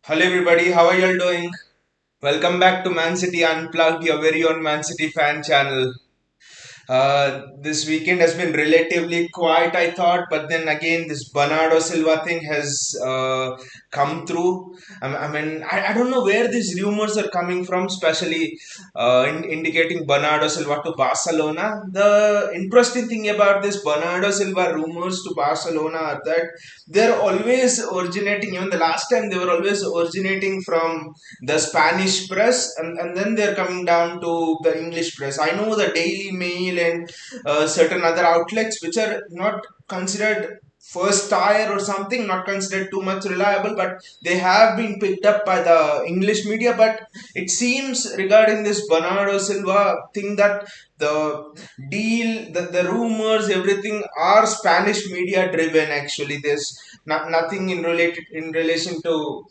Hello everybody, how are y'all doing? Welcome back to Man City Unplugged, your very own Man City fan channel. This weekend has been relatively quiet, I thought, but then again, this Bernardo Silva thing has come through. I don't know where these rumors are coming from, especially indicating Bernardo Silva to Barcelona. The interesting thing about this Bernardo Silva rumors to Barcelona are that they're always originating, even the last time they were always originating from the Spanish press, and then they're coming down to the English press. I know the Daily Mail and certain other outlets which are not considered first tier or something, not considered too much reliable, but they have been picked up by the English media. But it seems regarding this Bernardo Silva thing that the deal, the rumors, everything are Spanish media driven. Actually, there's nothing in relation to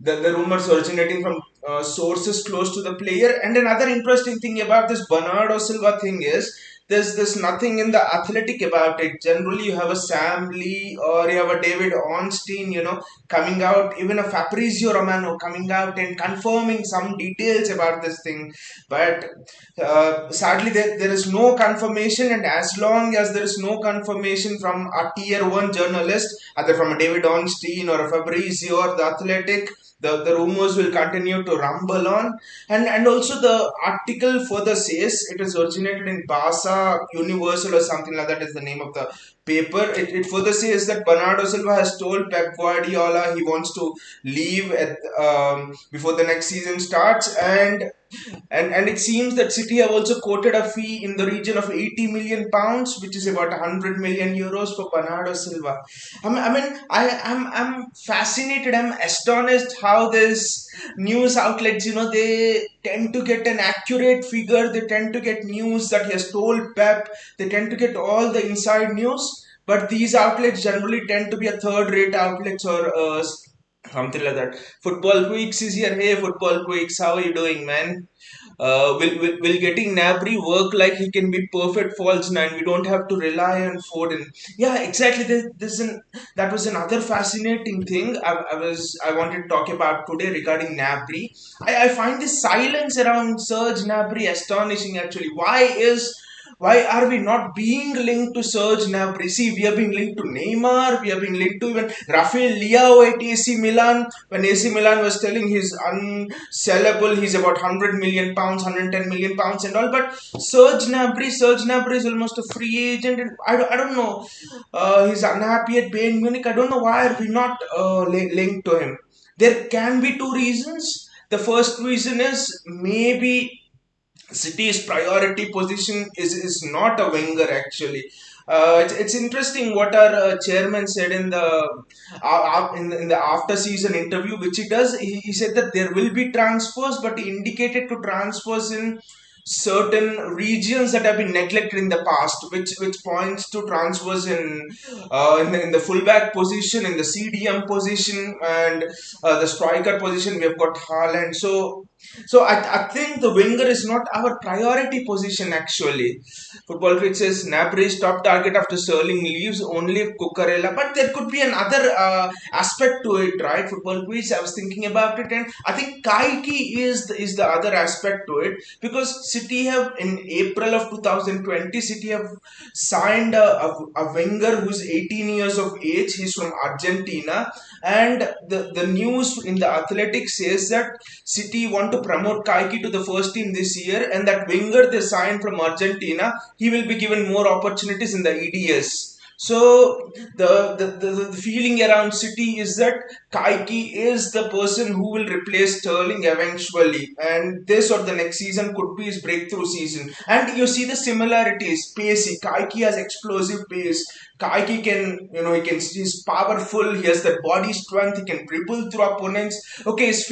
the rumors originating from sources close to the player. And another interesting thing about this Bernardo Silva thing is there's nothing in the athletic about it. Generally, you have a Sam Lee or you have a David Ornstein, coming out, even a Fabrizio Romano coming out and confirming some details about this thing. But sadly, there is no confirmation, and as long as there is no confirmation from a tier one journalist, either from a David Ornstein or a Fabrizio or the Athletic, the rumors will continue to rumble on. And also the article further says it is originated in Barca Universal or something like that is the name of the paper. It further says that Bernardo Silva has told Pep Guardiola he wants to leave before the next season starts, and it seems that City have also quoted a fee in the region of 80 million pounds, which is about 100 million euros for Bernardo Silva. I'm fascinated. I'm astonished how this news outlets, they tend to get an accurate figure. They tend to get news that he has told Pep. They tend to get all the inside news. But these outlets generally tend to be a third-rate outlets or something like that. Football Quicks is here. Hey, Football Quicks, how are you doing, man? Will getting Nabry work like he can be perfect false nine? We don't have to rely on Foden. Yeah, exactly. That was another fascinating thing I wanted to talk about today regarding Nabry. I find this silence around Serge Gnabry astonishing. Actually, why are we not being linked to Serge Gnabry? See, we are being linked to Neymar. We are being linked to even Rafael Leao at AC Milan. When AC Milan was telling he's unsellable, he's about 100 million pounds, 110 million pounds, and all. But Serge Gnabry is almost a free agent, and I don't know. He's unhappy at Bayern Munich. I don't know why are we not linked to him. There can be two reasons. The first reason is maybe City's priority position is not a winger actually. It's interesting what our chairman said in the after season interview, which he does. He said that there will be transfers, but he indicated to transfers in certain regions that have been neglected in the past, which points to transfers in the fullback position, in the CDM position, and the striker position. We have got Haaland. So I think the winger is not our priority position actually. Football Crate says Nabri's top target after Sterling leaves only if Cucurella, but there could be another aspect to it, right? Football Quiz, I was thinking about it, and I think Kaiki is the other aspect to it, because City have in April of 2020, City have signed a winger who's 18 years of age. He's from Argentina, and the news in the Athletic says that City want to promote Kaiki to the first team this year, and that winger they signed from Argentina, he will be given more opportunities in the EDS. So the feeling around City is that Kaiki is the person who will replace Sterling eventually, and this or the next season could be his breakthrough season. And you see the similarities. Pacey, Kaiki has explosive pace. Kaiki can, he's powerful. He has that body strength. He can dribble through opponents. Okay, his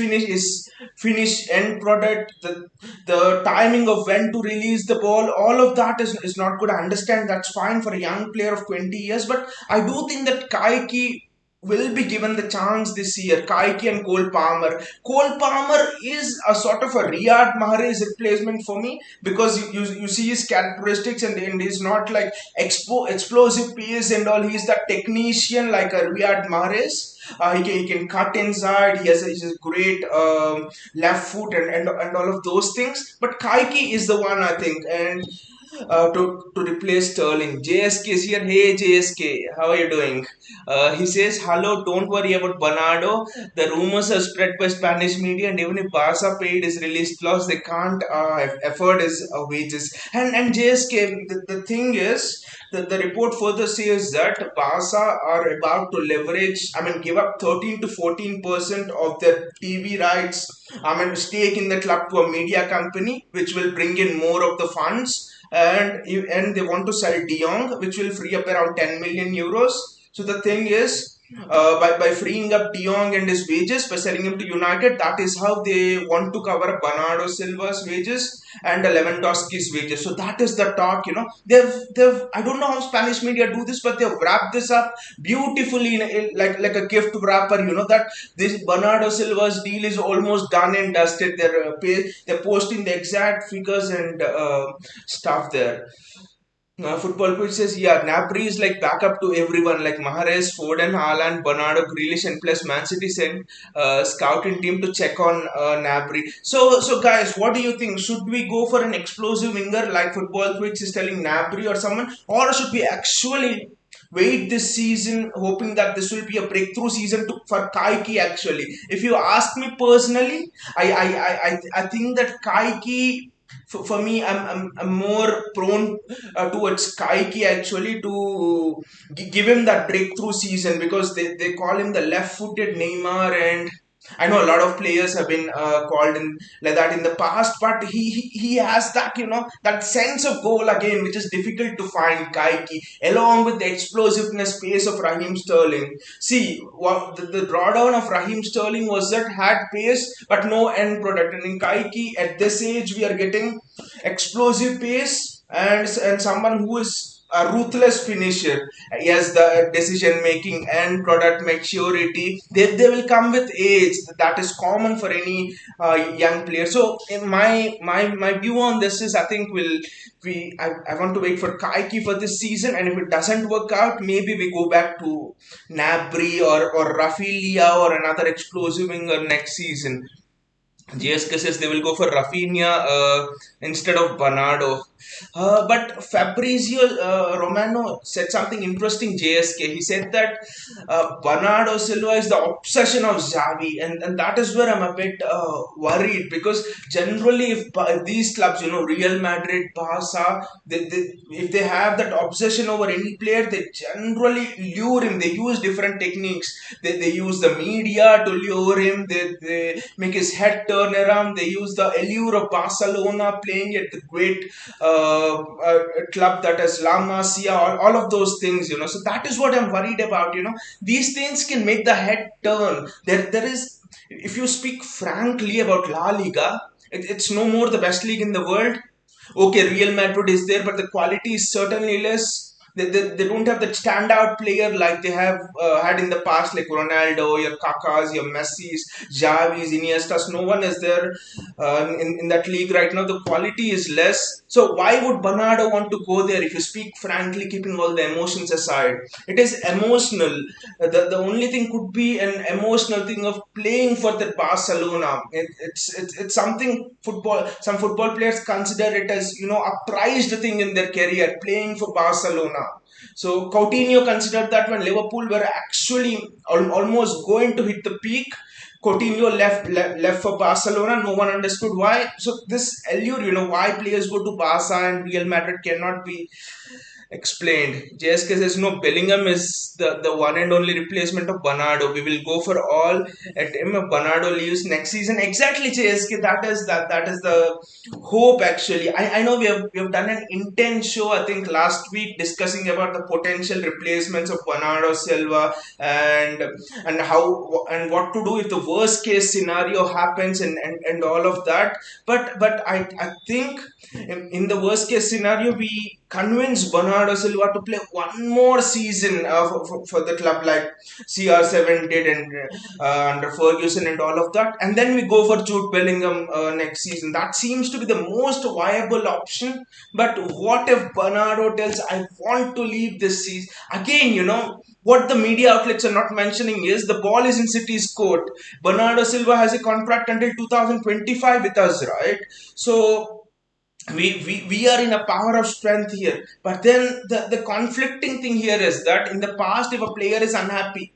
finish end product, the timing of when to release the ball, all of that is not good. I understand that's fine for a young player of 20 years, but I do think that Kaiki will be given the chance this year. Kaiki and Cole Palmer. Cole Palmer is a sort of a Riyad Mahrez replacement for me, because you see his characteristics, and he's not like explosive pace and all. He's the technician like a Riyad Mahrez. He can cut inside. He has a great left foot and all of those things. But Kaiki is the one, I think, and to replace Sterling. JSK is here. Hey JSK, how are you doing? He says, hello, don't worry about Bernardo. The rumors are spread by Spanish media, and even if Barca paid his release clause, they can't afford his wages. And JSK, the thing is, the report further says that Barca are about to leverage, I mean, give up 13 to 14% of their TV rights, I mean, stake in the club to a media company, which will bring in more of the funds. And they want to sell De Jong, which will free up around 10 million euros. So the thing is, by freeing up De Jong and his wages, by selling him to United, that is how they want to cover Bernardo Silva's wages and Lewandowski's wages. So that is the talk, They've I don't know how Spanish media do this, but they've wrapped this up beautifully like a gift wrapper. That this Bernardo Silva's deal is almost done and dusted. They're posting the exact figures and stuff there. Football Pitch says, yeah, Napri is like backup to everyone, like Mahrez, Foden, Haaland, Bernardo, Grealish, and plus Man City sent scouting team to check on Napri. So guys, what do you think? Should we go for an explosive winger like Football Pitch is telling Napri or someone, or should we actually wait this season, hoping that this will be a breakthrough season for Kaiki? Actually, if you ask me personally, I think that Kaiki, for me, I'm more prone towards Kaiki actually, to give him that breakthrough season, because they call him the left-footed Neymar, and I know a lot of players have been called in like that in the past, but he has that, that sense of goal again, which is difficult to find. Kaiki, along with the explosiveness pace of Raheem Sterling. See, what the drawdown of Raheem Sterling was that had pace but no end product, and in Kaiki at this age we are getting explosive pace and someone who is a ruthless finisher. Yes, the decision making and product maturity, they will come with age. That is common for any young player. So in my view on this is, I think I want to wait for Kaiki for this season, and if it doesn't work out, maybe we go back to Nabri or Rafinha or another explosive winger next season. JSK says they will go for Rafinha instead of Bernardo. But Fabrizio Romano said something interesting, JSK. He said that Bernardo Silva is the obsession of Xavi, and that is where I'm a bit worried, because generally, if these clubs, Real Madrid, Barca, if they have that obsession over any player, they generally lure him. They use different techniques. They use the media to lure him. They make his head turn around. They use the allure of Barcelona playing at the great club that is La Masia, all of those things, So that is what I'm worried about, These things can make the head turn. There is, if you speak frankly about La Liga, it's no more the best league in the world. Okay, Real Madrid is there, but the quality is certainly less. They don't have that standout player like they have had in the past, like Ronaldo, your Kakas, your Messi's, Xavi's, Iniestas. No one is there in that league right now. The quality is less. So why would Bernardo want to go there? If you speak frankly, keeping all the emotions aside, it is emotional. The only thing could be an emotional thing of playing for the Barcelona. It's something football. Some football players consider it as, a prized thing in their career, playing for Barcelona. So Coutinho considered that when Liverpool were actually almost going to hit the peak, Coutinho left for Barcelona. No one understood why. So this allure, why players go to Barca and Real Madrid cannot be explained. JSK says no, Bellingham is the one and only replacement of Bernardo. We will go for all at him if Bernardo leaves next season. Exactly, JSK. That is the hope actually. I know we have done an intense show, I think last week, discussing about the potential replacements of Bernardo Silva and how and what to do if the worst case scenario happens and all of that. But I think in the worst case scenario we convince Bernardo Bernardo Silva to play one more season for the club like CR7 did and under Ferguson and all of that, and then we go for Jude Bellingham next season. That seems to be the most viable option. But what if Bernardo tells, I want to leave this season? Again, what the media outlets are not mentioning is the ball is in City's court. Bernardo Silva has a contract until 2025 with us, right? So we are in a power of strength here. But then the conflicting thing here is that in the past, if a player is unhappy,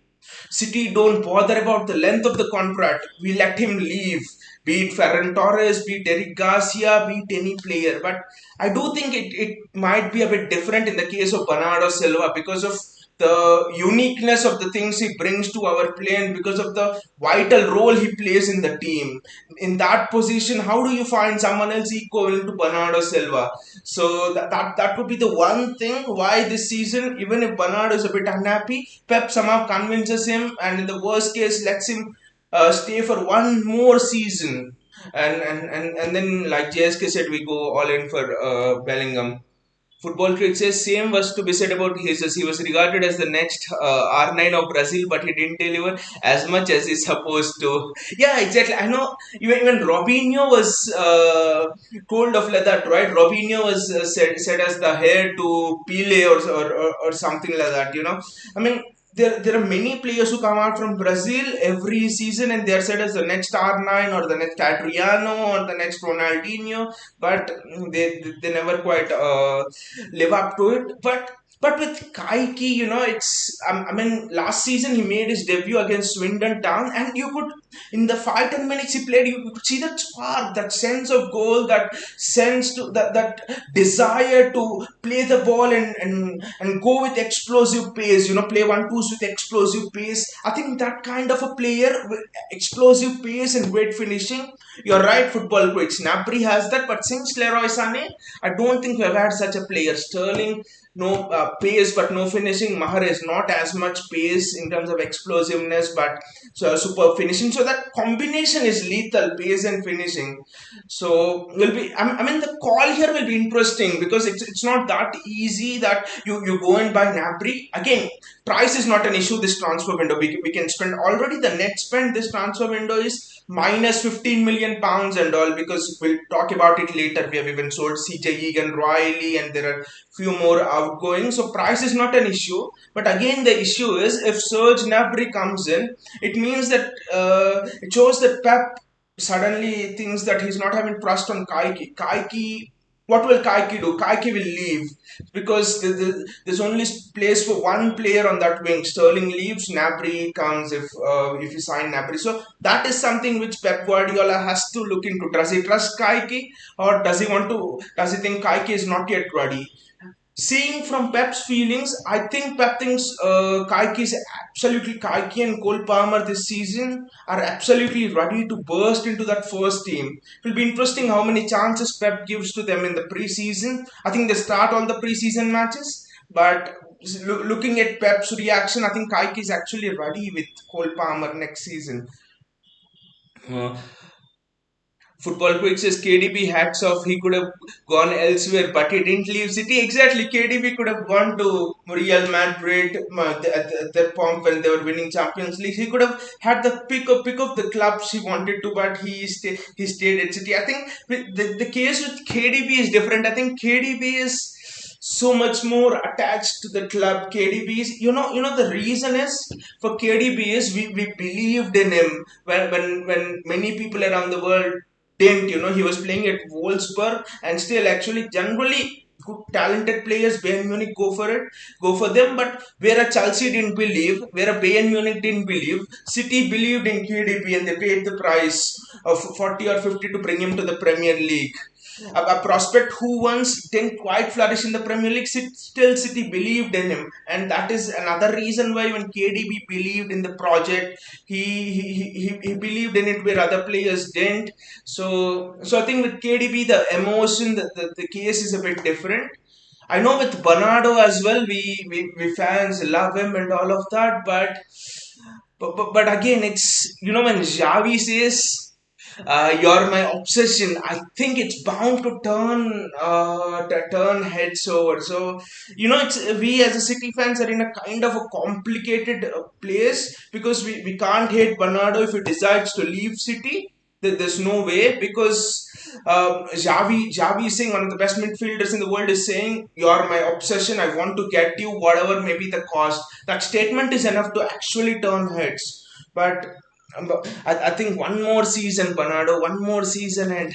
City don't bother about the length of the contract. We let him leave. Be it Ferran Torres, be it Eric Garcia, be it any player. But I do think it might be a bit different in the case of Bernardo Silva because of the uniqueness of the things he brings to our play and because of the vital role he plays in the team. In that position, how do you find someone else equivalent to Bernardo Silva? So that would be the one thing why this season, even if Bernardo is a bit unhappy, Pep somehow convinces him and in the worst case lets him stay for one more season. And then, like JSK said, we go all in for Bellingham. Football critics say same was to be said about Jesus. He was regarded as the next R9 of Brazil, but he didn't deliver as much as he's supposed to. Yeah, exactly. I know. Even Robinho was told of like that, right? Robinho was said as the heir to Pele or something like that. I mean, there are many players who come out from Brazil every season and they are said as the next R9 or the next Adriano or the next Ronaldinho, but they never quite live up to it. But with Kaiki, I mean, last season he made his debut against Swindon Town, and you could, in the 5-10 minutes he played, you could see that spark, that sense of goal, that sense to that desire to play the ball and go with explosive pace. Play one twos with explosive pace. I think that kind of a player with explosive pace and great finishing. You're right, football critics. Nabry has that, but since Leroy Sané, I don't think we've had such a player. Sterling, no pace but no finishing. Mahrez, not as much pace in terms of explosiveness but super finishing. So that combination is lethal, pace and finishing. So will be. I mean, the call here will be interesting because it's not that easy that you go and buy Nabry again. Price is not an issue this transfer window. We can spend already the net spend this transfer window is minus 15 million pounds and all because we'll talk about it later. We have even sold CJ Egan Riley and there are few more outgoing. So price is not an issue. But again, the issue is if Serge Gnabry comes in, it means that it shows that Pep suddenly thinks that he's not having trust on Kaiki. What will Kaiki do? Kaiki will leave because there's only place for one player on that wing. Sterling leaves, Gnabry comes if you sign Gnabry. So that is something which Pep Guardiola has to look into. Does he trust Kaiki or does he think Kaiki is not yet ready? Seeing from Pep's feelings, I think Pep thinks Kaiki and Cole Palmer this season are absolutely ready to burst into that first team. It will be interesting how many chances Pep gives to them in the preseason. I think they start all the preseason matches, but looking at Pep's reaction, I think Kaiki is actually ready with Cole Palmer next season. Uh, Football Quick says KDB hats off. He could have gone elsewhere, but he didn't leave City. Exactly, KDB could have gone to Real Madrid at that point when they were winning Champions League. He could have had the pick of the clubs he wanted to, but he stayed at City. I think the case with KDB is different. I think KDB is so much more attached to the club. KDB is, the reason is for KDB is we believed in him when many people around the world didn't. He was playing at Wolfsburg and still actually generally good talented players Bayern Munich go for them, but where a Chelsea didn't believe, where a Bayern Munich didn't believe, City believed in KDB and they paid the price of 40 or 50 to bring him to the Premier League. A prospect who once didn't quite flourish in the Premier League, still City believed in him, and that is another reason why when KDB believed in the project, he believed in it where other players didn't. So I think with KDB, the emotion, the case is a bit different. I know with Bernardo as well, we fans love him and all of that, but again, it's when Xavi says You're my obsession. I think it's bound to turn heads over. So it's we as a City fans are in a kind of a complicated place because we can't hate Bernardo if he decides to leave City. There's no way because Javi is saying one of the best midfielders in the world is saying you're my obsession. I want to get you whatever may be the cost. That statement is enough to actually turn heads. But I think one more season, Bernardo, one more season, and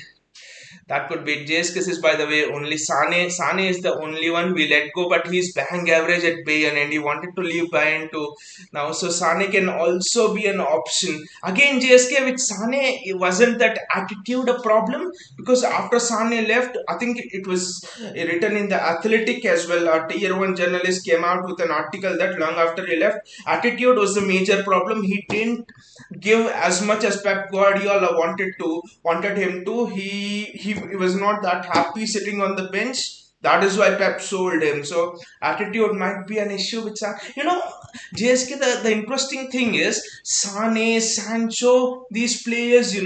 that could be JSK is by the way only Sane. Sane is the only one we let go, but he's bang average at Bayern and he wanted to leave Bayern to now. So Sane can also be an option. Again, JSK with Sane, it wasn't that attitude a problem because after Sane left, I think it was written in the Athletic as well. A tier one journalist came out with an article that long after he left, attitude was the major problem. He didn't give as much as Pep Guardiola wanted him to. He was not that happy sitting on the bench. That is why Pep sold him. So attitude might be an issue with JSK. The interesting thing is Sane, Sancho, these players.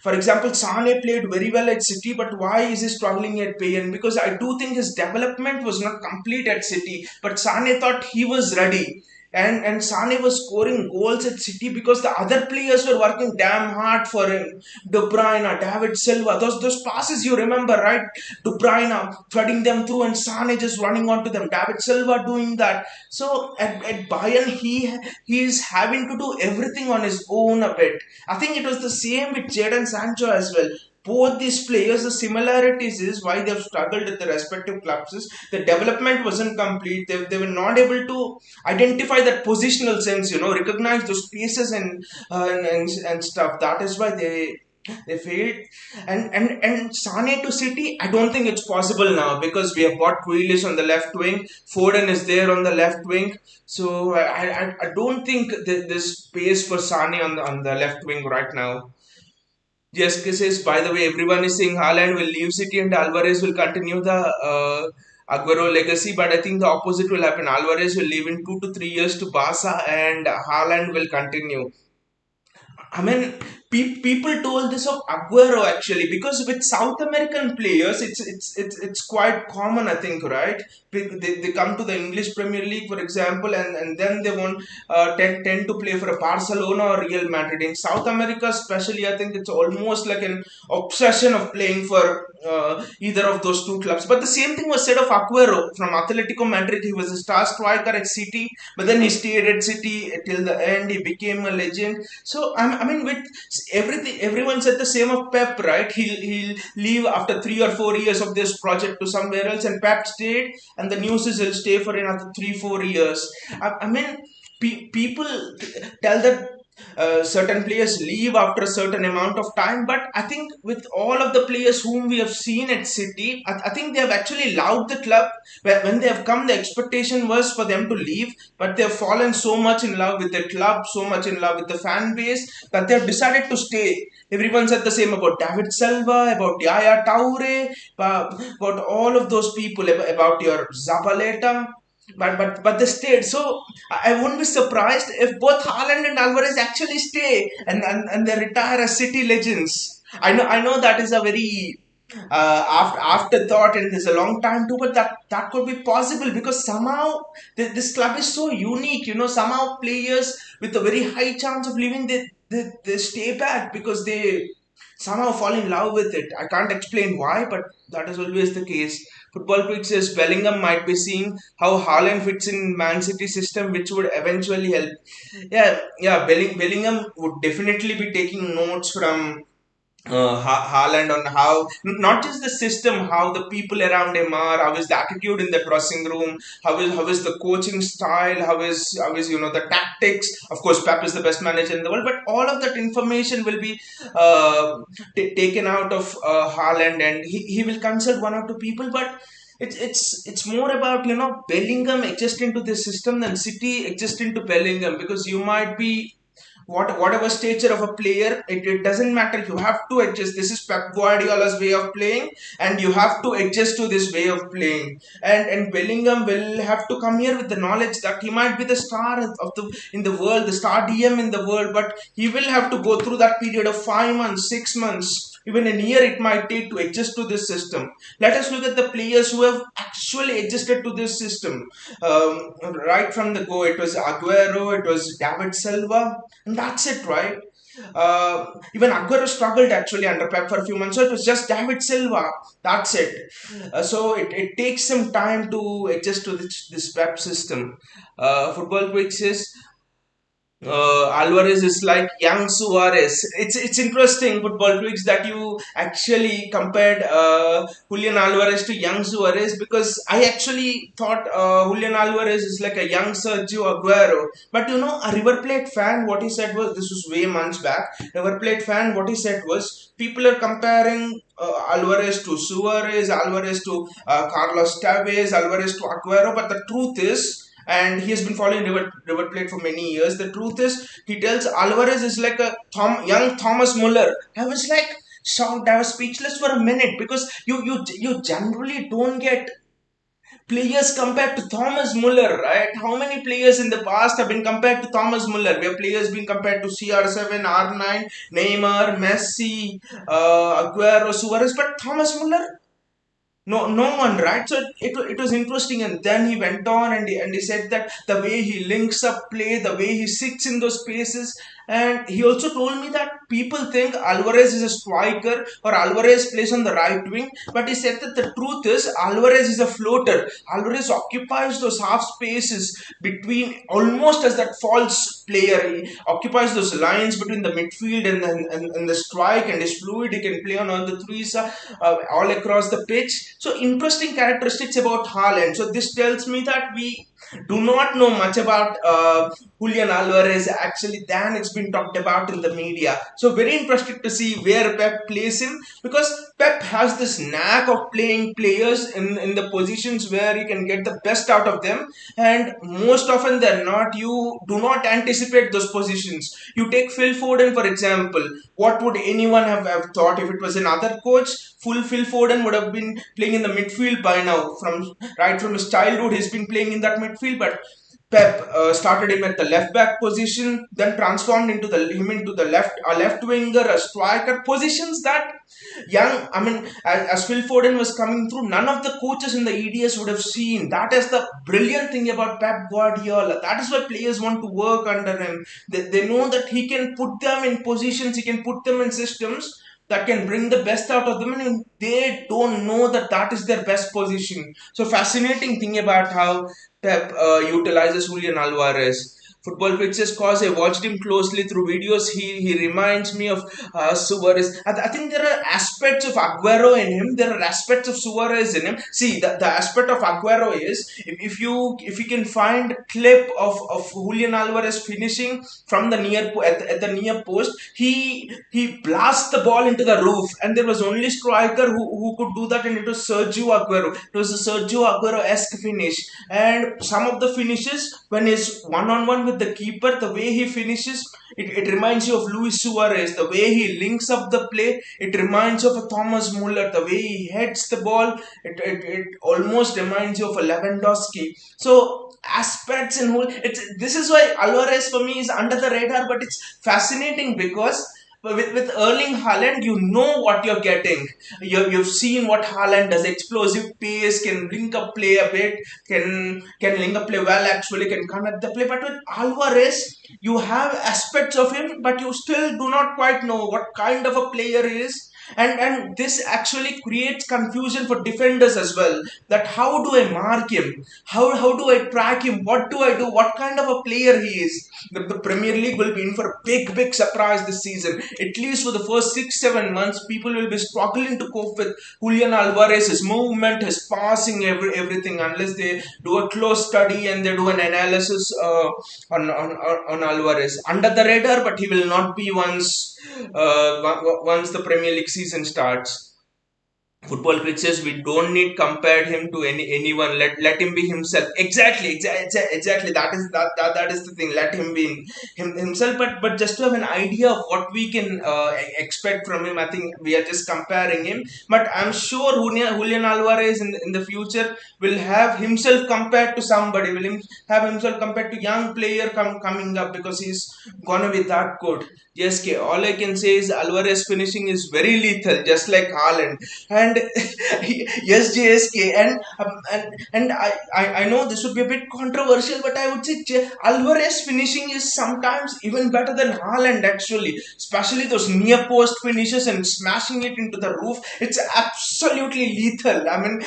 For example, Sane played very well at City, but why is he struggling at Bayern? Because I do think his development was not complete at City, but Sane thought he was ready. And Sane was scoring goals at City because the other players were working damn hard for him. De Bruyne, David Silva, those passes you remember, right? De Bruyne threading them through and Sane just running onto them. David Silva doing that. So at Bayern, he is having to do everything on his own a bit. I think it was the same with Jadon Sancho as well. Both these players, the similarities is why they've struggled at the respective clubs is the development wasn't complete. They were not able to identify that positional sense, recognize those spaces and stuff. That is why they failed. And Sane to City, I don't think it's possible now because we have got Grealish on the left wing, Foden is there on the left wing. So I don't think there's space for Sane on the left wing right now. Yes, says, by the way, everyone is saying Haaland will leave City and Alvarez will continue the Aguero legacy, but I think the opposite will happen. Alvarez will leave in 2 to 3 years to Barca and Haaland will continue. I mean, people told this of Aguero actually because with South American players, it's quite common, I think, right? They come to the English Premier League, for example, and then they won't tend to play for a Barcelona or Real Madrid. In South America, especially, I think it's almost like an obsession of playing for either of those two clubs. But the same thing was said of Aguero from Atletico Madrid. He was a star striker at City, but then he stayed at City till the end. He became a legend. So I mean, with everything, everyone said the same of Pep, right? He'll leave after 3 or 4 years of this project to somewhere else, and Pep stayed, and the news is he'll stay for another 3 4 years. I mean, people tell that certain players leave after a certain amount of time, but I think with all of the players whom we have seen at City, I think they have actually loved the club. When they have come, the expectation was for them to leave, but they have fallen so much in love with the club, so much in love with the fan base that they have decided to stay. Everyone said the same about David Silva, about Yaya Toure, about all of those people, about your Zabaleta. But they stayed. So I wouldn't be surprised if both Haaland and Alvarez actually stay and they retire as City legends. I know that is a very afterthought and there's a long time too, but that could be possible because somehow this club is so unique. Somehow players with a very high chance of leaving they stay back because they somehow fall in love with it. I can't explain why, but that is always the case. Football Quick says Bellingham might be seeing how Haaland fits in Man City system, which would eventually help. Yeah. Bellingham would definitely be taking notes from Haaland on how not just the system, how the people around him are, how is the attitude in the dressing room, how is the coaching style, how is the tactics. Of course, Pep is the best manager in the world, but all of that information will be taken out of Haaland, and he will consult one or two people, but. It's more about Bellingham adjusting to this system than City adjusting to Bellingham because you might be whatever stature of a player, it doesn't matter. You have to adjust. This is Pep Guardiola's way of playing, and you have to adjust to this way of playing. And Bellingham will have to come here with the knowledge that he might be the star of the in the world, the star DM in the world, but he will have to go through that period of 5 months, 6 months, even a year it might take to adjust to this system. Let us look at the players who have actually adjusted to this system. Right from the go, it was Aguero, it was David Silva, and that's it, right? Even Aguero struggled actually under Pep for a few months, so it was just David Silva. That's it. So it takes some time to adjust to this Pep system. Football Quiz is Alvarez is like young Suarez. It's interesting, football tweaks, that you actually compared Julian Alvarez to young Suarez, because I actually thought Julian Alvarez is like a young Sergio Aguero. But a River Plate fan, what he said was, this was way months back. River Plate fan, what he said was, people are comparing Alvarez to Suarez, Alvarez to Carlos Tevez, Alvarez to Aguero. But the truth is, and he has been following River Plate for many years. The truth is, he tells Alvarez is like a young Thomas Muller. I was like shocked. I was speechless for a minute, because you generally don't get players compared to Thomas Muller, right? How many players in the past have been compared to Thomas Muller? We have players being compared to CR7, R9, Neymar, Messi, Aguero, Suarez, but Thomas Muller, no one, right? So it was interesting, and then he went on, and he said that the way he links up play, the way he sits in those spaces. And he also told me that people think Alvarez is a striker or Alvarez plays on the right wing, but he said that the truth is Alvarez is a floater. Alvarez occupies those half spaces between, almost as that false player. He occupies those lines between the midfield and the strike, and is fluid. He can play on all the threes, all across the pitch. So interesting characteristics about Haaland. So this tells me that we do not know much about Julian Alvarez actually than it's been talked about in the media. So very interested to see where Pep plays him, because Pep has this knack of playing players in the positions where you can get the best out of them, and most often than not, you do not anticipate those positions. You take Phil Foden for example. What would anyone have thought if it was another coach? Full Phil Foden would have been playing in the midfield by now. From his childhood, he's been playing in that midfield. But Pep started him at the left back position, then transformed him into the left winger, a striker, positions that young. I mean, as Phil Foden was coming through, none of the coaches in the EDS would have seen. That is the brilliant thing about Pep Guardiola. That is why players want to work under him. They know that he can put them in positions, he can put them in systems that can bring the best out of them, and they don't know that that is their best position. So fascinating thing about how Pep utilizes Julian Alvarez. Football Fixes cause I watched him closely through videos. He reminds me of Suarez. I think there are aspects of Aguero in him. There are aspects of Suarez in him. See, the aspect of Aguero is, if you can find clip of Julian Alvarez finishing from the at the near post, he blasts the ball into the roof, and there was only striker who could do that, and it was Sergio Aguero. It was a Sergio Aguero-esque finish. And some of the finishes, when he's one-on-one with the keeper, the way he finishes, it reminds you of Luis Suarez. The way he links up the play, it reminds you of a Thomas Muller. The way he heads the ball, it almost reminds you of a Lewandowski. So aspects in whole, this is why Alvarez for me is under the radar, but it's fascinating because with Erling Haaland, you know what you're getting. You've seen what Haaland does. Explosive pace, can link up play a bit, can link up play well actually, can connect the play. But with Alvarez, you have aspects of him, but you still do not quite know what kind of a player he is. And this actually creates confusion for defenders as well, that how do I mark him, how do I track him, what do I do, what kind of a player he is. The Premier League will be in for a big surprise this season. At least for the first 6-7 months, people will be struggling to cope with Julian Alvarez, his movement, his passing, everything, unless they do a close study and they do an analysis on Alvarez. Under the radar, but he will not be once the Premier League season starts. Football pitches, we don't need compare him to anyone. Let him be himself. Exactly, that is the thing. Let him be himself. But just to have an idea of what we can expect from him, I think we are just comparing him. But I'm sure Julian Alvarez in the future will have himself compared to somebody, will have himself compared to young player coming up, because he's gonna be that good. JSK, all I can say is Alvarez finishing is very lethal, just like Haaland. And yes, JSK, and I know this would be a bit controversial, but I would say Alvarez finishing is sometimes even better than Haaland actually, especially those near post finishes and smashing it into the roof. It's absolutely lethal. I mean,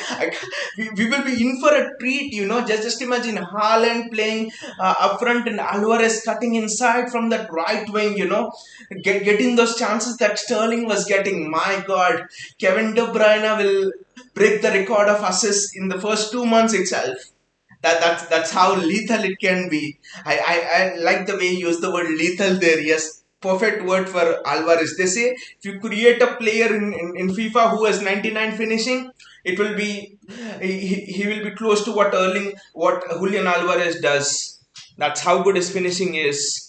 we will be in for a treat, you know. Just imagine Haaland playing up front and Alvarez cutting inside from that right wing, you know, getting those chances that Sterling was getting. My God, Kevin De Bruyne will break the record of assists in the first 2 months itself. That's how lethal it can be. I like the way you use the word lethal there. Yes, perfect word for Alvarez. They say if you create a player in FIFA who has 99 finishing, it will be he will be close to what Julian Alvarez does. That's how good his finishing is.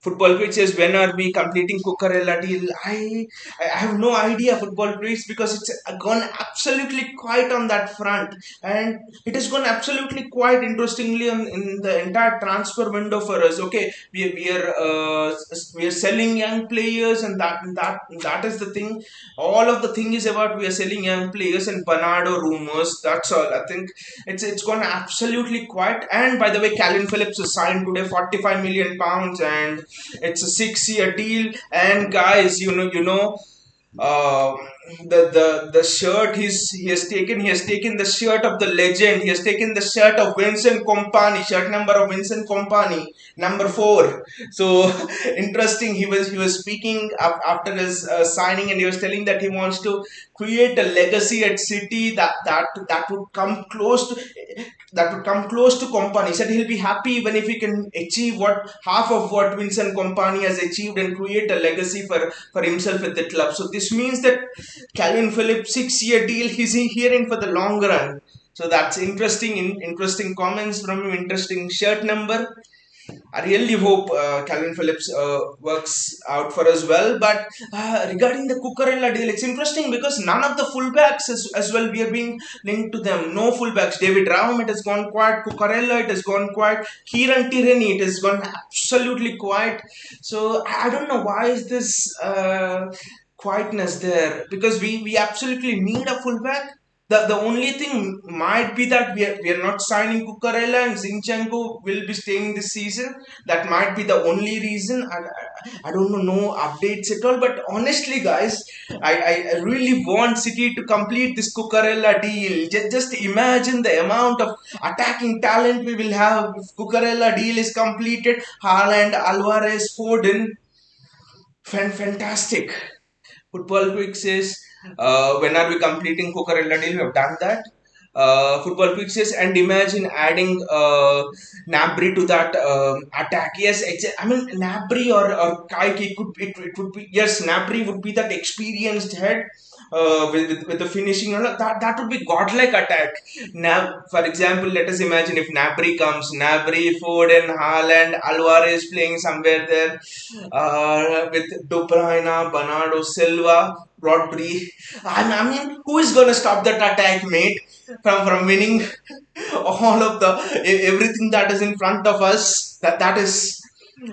Football pitches, when are we completing Cucurella deal? I have no idea football pitch, because it's gone absolutely quiet on that front, and it has gone absolutely quiet interestingly in the entire transfer window for us. Okay, we are selling young players, and that is the thing. All of the thing is about we are selling young players and Bernardo rumors. That's all. I think it's gone absolutely quiet. And by the way, Kalvin Phillips was signed today, 45 million pounds, and it's a 6 year deal. And guys, uh, the shirt he has taken the shirt of the legend. He has taken the shirt of Vincent Kompany, shirt number of Vincent Kompany, number 4. So interesting. He was speaking after his signing, and he was telling that he wants to create a legacy at City that would come close to Kompany. He said he'll be happy even if he can achieve what half of what Vincent Kompany has achieved, and create a legacy for himself at the club. So this means that Calvin Phillips 6 year deal, he's here in for the long run. So that's interesting. Interesting comments from him. Interesting shirt number. I really hope Calvin Phillips works out for us well. But regarding the Cucurella deal, it's interesting because none of the fullbacks as well, we are being linked to them. No fullbacks. David Raum, it has gone quiet. Cucurella, it has gone quiet. Kieran Tierney, it has gone absolutely quiet. So I don't know why is this quietness there, because we absolutely need a fullback. The only thing might be that we are not signing Cucurella, and Zinchenko will be staying this season. That might be the only reason. I don't know, no updates at all. But honestly, guys, I really want City to complete this Cucurella deal. Just imagine the amount of attacking talent we will have if Cucurella deal is completed. Haaland, Alvarez, Foden, fantastic. Football Quick says, when are we completing Cucurella deal? We have done that. Football Quick says, and imagine adding Nabri to that attack. Yes, I mean Nabri or Kaiki it would be, yes, Nabri would be that experienced head. With the finishing, that would be godlike attack. Now, for example, let us imagine if Nabri comes, Nabri, Foden, Haaland, Alvarez playing somewhere there, with De Bruyne, Bernardo Silva, Rodri. I mean, who is gonna stop that attack, mate, from winning all of the everything that is in front of us? That is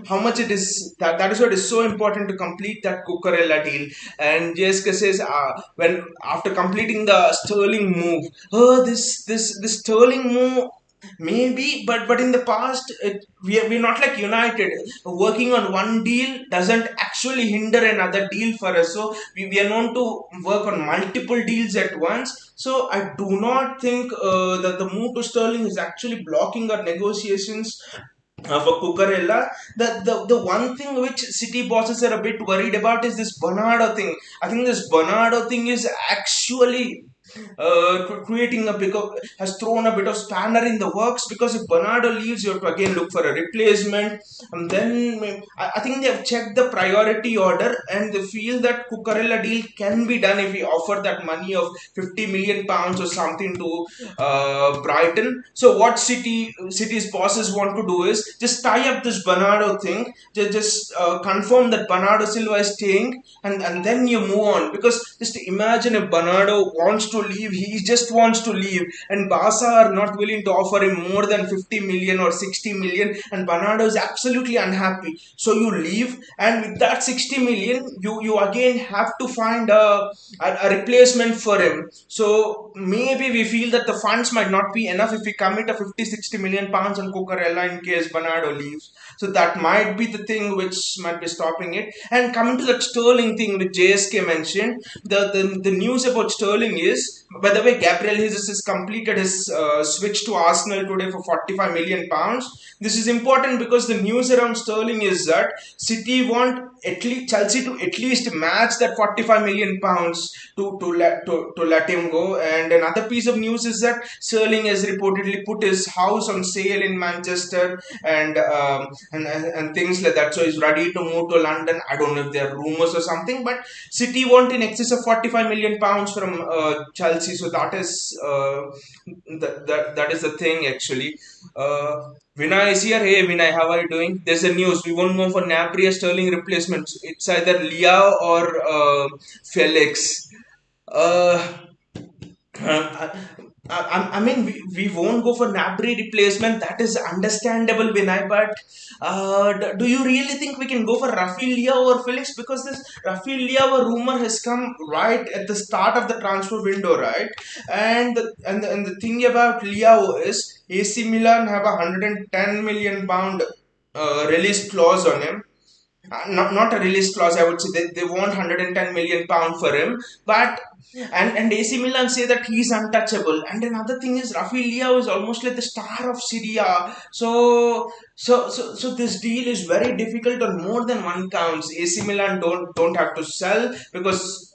how much it is. That is what is so important to complete that Cucurella deal. And Jessica says, when after completing the Sterling move, this Sterling move. Maybe, but in the past, we're not like United. Working on one deal doesn't actually hinder another deal for us. So we are known to work on multiple deals at once. So I do not think that the move to Sterling is actually blocking our negotiations for Cucurella. The one thing which City bosses are a bit worried about is this Bernardo thing. I think this Bernardo thing is actually creating a bit of, has thrown a bit of spanner in the works, because if Bernardo leaves, you have to again look for a replacement. And then I think they have checked the priority order, and they feel that Cucurella deal can be done if we offer that money of 50 million pounds or something to Brighton. So what City's bosses want to do is just tie up this Bernardo thing, just confirm that Bernardo Silva is staying, and then you move on. Because just imagine if Bernardo wants to leave, he just wants to leave, and Barca are not willing to offer him more than 50 million or 60 million, and Bernardo is absolutely unhappy. So you leave, and with that 60 million, you again have to find a replacement for him. So maybe we feel that the funds might not be enough if we commit a 50 60 million pounds on Cucurella in case Bernardo leaves. So that might be the thing which might be stopping it. And coming to that Sterling thing which JSK mentioned, the news about Sterling is, by the way, Gabriel Jesus has completed his switch to Arsenal today for 45 million pounds. This is important because the news around Sterling is that City want at least Chelsea to at least match that 45 million pounds to let him go. And another piece of news is that Sterling has reportedly put his house on sale in Manchester, and things like that. So he's ready to move to London. I don't know if there are rumors or something, but City want in excess of 45 million pounds from Chelsea. So that is that is the thing actually. Vinay is here. Hey Vinay, how are you doing? There's a news. We won't go for Gnabry or Sterling replacements. It's either Liao or Felix. Uh, I mean, we won't go for Nabry replacement. That is understandable, Vinay. But do you really think we can go for Rafinha or Felix? Because this Rafinha rumor has come right at the start of the transfer window, right? And the thing about Leo is AC Milan have a 110 million pound release clause on him. Not a release clause, I would say. They want 110 million pound for him, but and AC Milan say that he's untouchable. And another thing is Rafi Leao is almost like the star of Syria. So this deal is very difficult on more than one counts. AC Milan don't have to sell because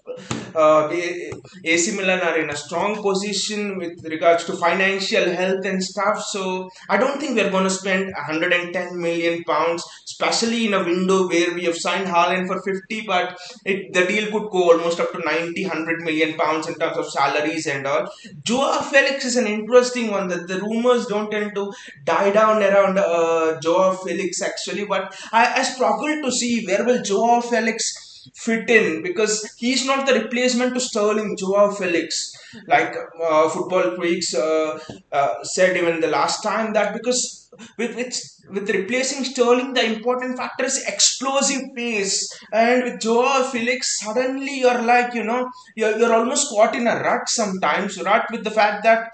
AC Milan are in a strong position with regards to financial health and stuff. So I don't think we're going to spend 110 million pounds, especially in a window where we have signed Haaland for 50, but the deal could go almost up to 90, 100 million pounds in terms of salaries and all. Joao Felix is an interesting one. That the rumors don't tend to die down around Joao Felix actually, but I struggle to see where will Joao Felix fit in, because he's not the replacement to Sterling. Joao Felix, like football freaks said even the last time, that because with replacing Sterling, the important factor is explosive pace. And with Joao Felix, suddenly you're like, you're almost caught in a rut sometimes. Rut with the fact that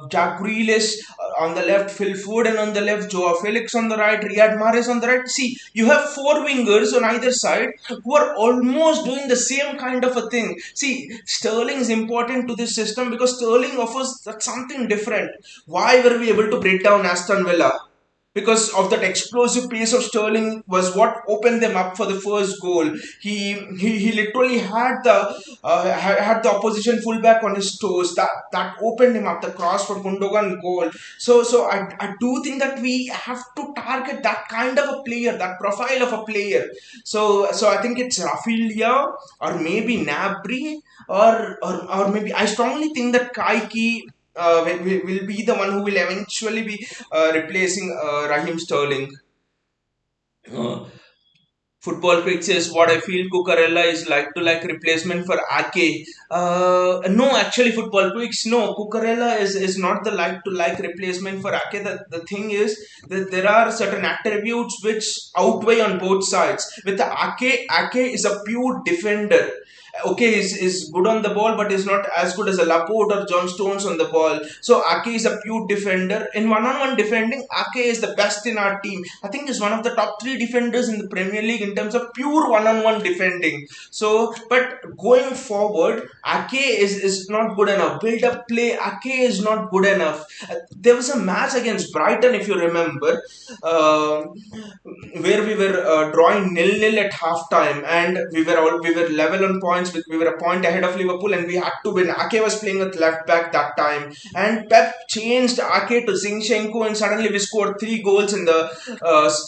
Jack Grealish on the left, Phil Foden on the left, Joao Felix on the right, Riyad Mahrez on the right. See, you have four wingers on either side who are almost doing the same kind of a thing. See, Sterling is important to this system because Sterling offers that something different. Why were we able to break down Aston Villa? Because of that explosive pace of Sterling was what opened them up for the first goal. He literally had the opposition fullback on his toes. That opened him up. The cross from Gundogan goal. So I do think that we have to target that kind of a player, that profile of a player. So I think it's Rafinha or maybe Nabry, or maybe I strongly think that Kaiki will be the one who will eventually be replacing Raheem Sterling. Uh, Football Quick says what I feel Cucurella is like to like replacement for Ake. No, actually, Football Quicks, no. Cucurella is not the like to like replacement for Ake. The thing is that there are certain attributes which outweigh on both sides. With the Ake is a pure defender. Okay, is good on the ball, but is not as good as a Laporte or John Stones on the ball. So Ake is a pure defender. In one-on-one defending, Ake is the best in our team. I think he's one of the top three defenders in the Premier League in terms of pure one-on-one defending. So, but going forward, Ake is not good enough. Build-up play, Ake is not good enough. There was a match against Brighton, if you remember, where we were drawing nil-nil at halftime, and we were level on points points. We were a point ahead of Liverpool, and we had to win. Ake was playing with left back that time, and Pep changed Ake to Zinchenko, and suddenly we scored 3 goals in the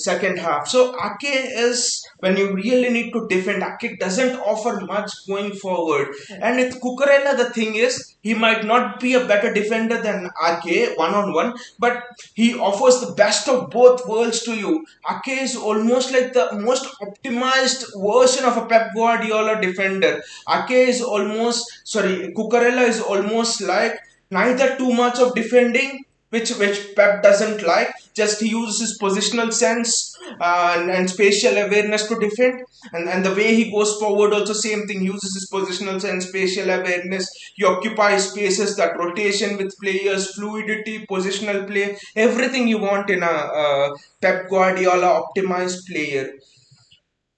second half. So Ake is, when you really need to defend, Ake doesn't offer much going forward. And with Cucurella, the thing is, he might not be a better defender than Ake one on one, but he offers the best of both worlds to you. Ake is almost like the most optimized version of a Pep Guardiola defender. Ake is almost, sorry, Cucurella is almost like neither too much of defending, which Pep doesn't like. Just he uses his positional sense and spatial awareness to defend, and the way he goes forward also same thing. He uses his positional sense, spatial awareness. He occupies spaces, that rotation with players, fluidity, positional play, everything you want in a Pep Guardiola optimized player.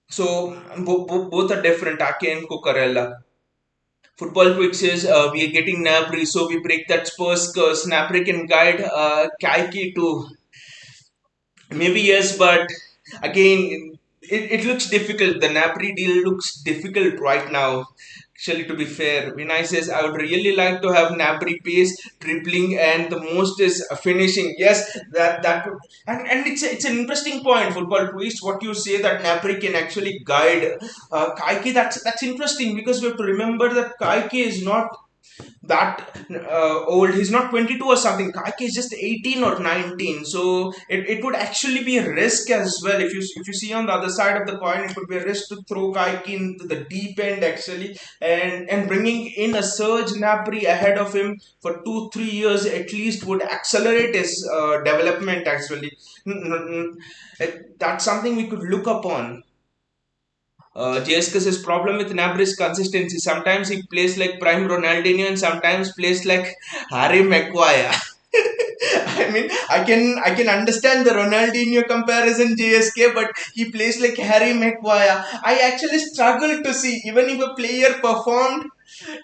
So both are different, Ake and Cucurella. Football Quick says we are getting Nabry, so we break that Spurs curse. Nabry can guide Kaiki to, maybe yes, but again, it looks difficult. The Napri deal looks difficult right now. Actually, to be fair, Vinay says I would really like to have Napri pace, dribbling, and the most is finishing. Yes, that and it's an interesting point. Football twist. What you say that Napri can actually guide Kaiki. That's interesting because we have to remember that Kaiki is not that old. He's not 22 or something. Kaki is just 18 or 19. So it would actually be a risk as well. If you see on the other side of the coin, it would be a risk to throw Kaki into the deep end actually, and bringing in a Serge Gnabry ahead of him for 2-3 years at least would accelerate his development actually. That's something we could look upon. JSK's problem with Gnabry is consistency. Sometimes he plays like prime Ronaldinho and sometimes plays like Harry Maguire. I mean, I can understand the Ronaldinho comparison, JSK, but he plays like Harry Maguire. I actually struggle to see, even if a player performed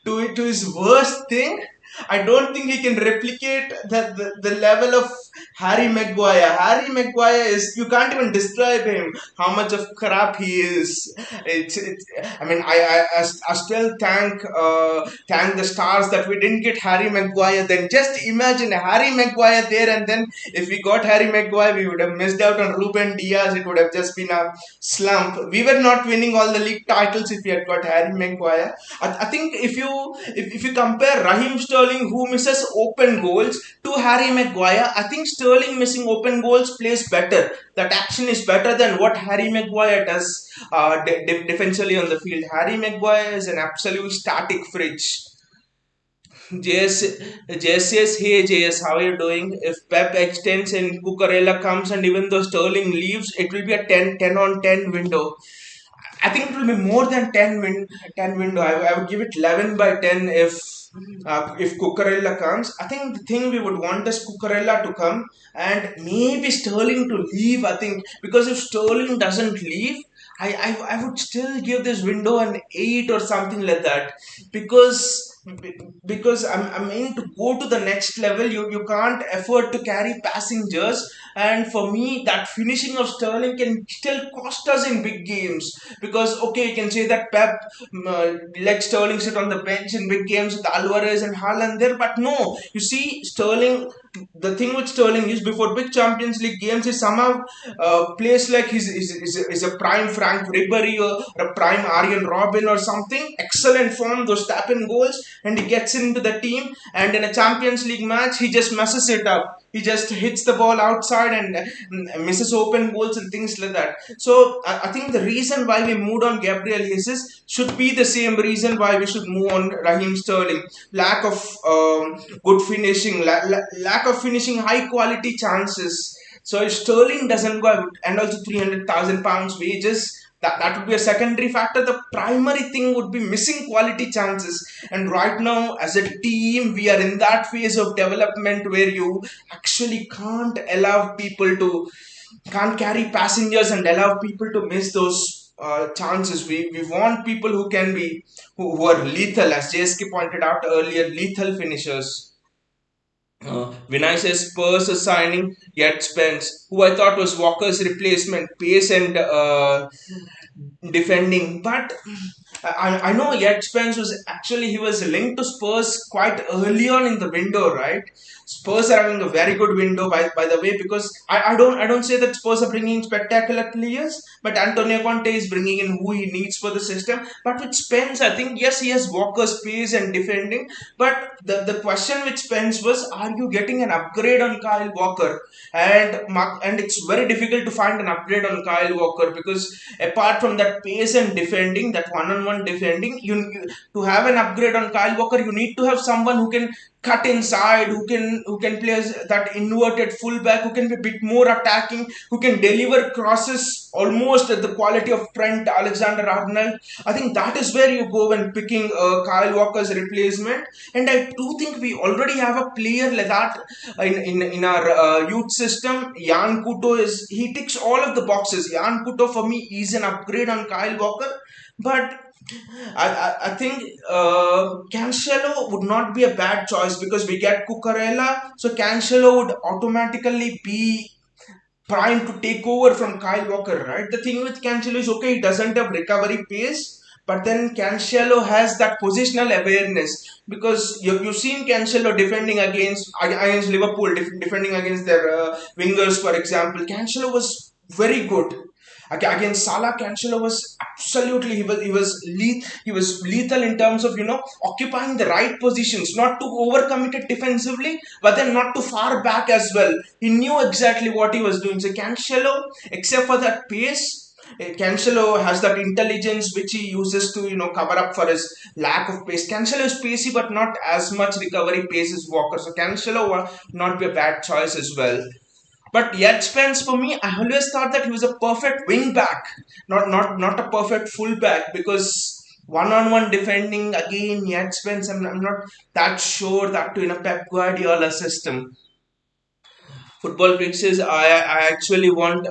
to his worst thing, I don't think he can replicate the level of Harry Maguire. Harry Maguire is, you can't even describe him how much of crap he is. It's I mean I still thank the stars that we didn't get Harry Maguire then. Just imagine Harry Maguire there, and then if we got Harry Maguire we would have missed out on Ruben Diaz. It would have just been a slump. We were not winning all the league titles if we had got Harry Maguire. I think if you compare Raheem Sterling, who misses open goals, to Harry Maguire, I think Sterling missing open goals plays better. That action is better than what Harry Maguire does defensively on the field. Harry Maguire is an absolute static fridge. JS says, hey JS, how are you doing? If Pep extends and Cucurella comes and even though Sterling leaves, it will be a 10 on 10 window. I think it will be more than 10 window. I would give it 11 by 10 if Cucurella comes. I think the thing we would want is Cucurella to come and maybe Sterling to leave. I think because if Sterling doesn't leave, I would still give this window an 8 or something like that, because I'm in to go to the next level. You can't afford to carry passengers, and for me that finishing of Sterling can still cost us in big games. Because okay, you can say that Pep let Sterling sit on the bench in big games with Alvarez and Haaland there, but no, you see Sterling. The thing with Sterling is before big Champions League games, he somehow plays like he's a prime Frank Ribery or a prime Arjen Robben or something. Excellent form, those tap in goals, and he gets into the team. And in a Champions League match, he just messes it up. He just hits the ball outside and misses open goals and things like that. So I think the reason why we moved on Gabriel Jesus should be the same reason why we should move on Raheem Sterling. Lack of good finishing, lack of finishing high quality chances. So if Sterling doesn't go, and also £300,000 wages, that would be a secondary factor. The primary thing would be missing quality chances. And right now, as a team, we are in that phase of development where you actually can't carry passengers and allow people to miss those chances. We want people who are lethal, as JSK pointed out earlier, lethal finishers. Vinay says Spurs is signing yet Spence, who I thought was Walker's replacement, pace and defending. But I know Yet Spence was actually, he was linked to Spurs quite early on in the window, right? Spurs are having a very good window, by the way, because I don't say that Spurs are bringing in spectacular players, but Antonio Conte is bringing in who he needs for the system. But with Spence, I think yes, he has Walker's pace and defending, but the question with Spence was, are you getting an upgrade on Kyle Walker? And it's very difficult to find an upgrade on Kyle Walker, because apart from that pace and defending, that one-on-one defending, to have an upgrade on Kyle Walker, you need to have someone who can cut inside, who can play as that inverted fullback, who can be a bit more attacking, who can deliver crosses almost at the quality of Trent Alexander-Arnold. I think that is where you go when picking Kyle Walker's replacement. And I do think we already have a player like that in our youth system. Jan Kuto he ticks all of the boxes. Jan Kuto for me is an upgrade on Kyle Walker, but I think Cancelo would not be a bad choice, because we get Cucurella, so Cancelo would automatically be primed to take over from Kyle Walker, right? The thing with Cancelo is, okay, he doesn't have recovery pace, but then Cancelo has that positional awareness, because you've seen Cancelo defending against Liverpool, defending against their wingers, for example. Cancelo was very good. Against Salah, Cancelo was absolutely, he was lethal in terms of occupying the right positions, not too overcommitted defensively, but then not too far back as well. He knew exactly what he was doing. So Cancelo, except for that pace, Cancelo has that intelligence which he uses to cover up for his lack of pace. Cancelo is pacey, but not as much recovery pace as Walker. So Cancelo will not be a bad choice as well. But Yet Spence, for me, I always thought that he was a perfect wing back, not a perfect full back, because one-on-one defending again, Yet Spence, I'm not that sure that to in a Pep Guardiola system. Football fixes. I actually want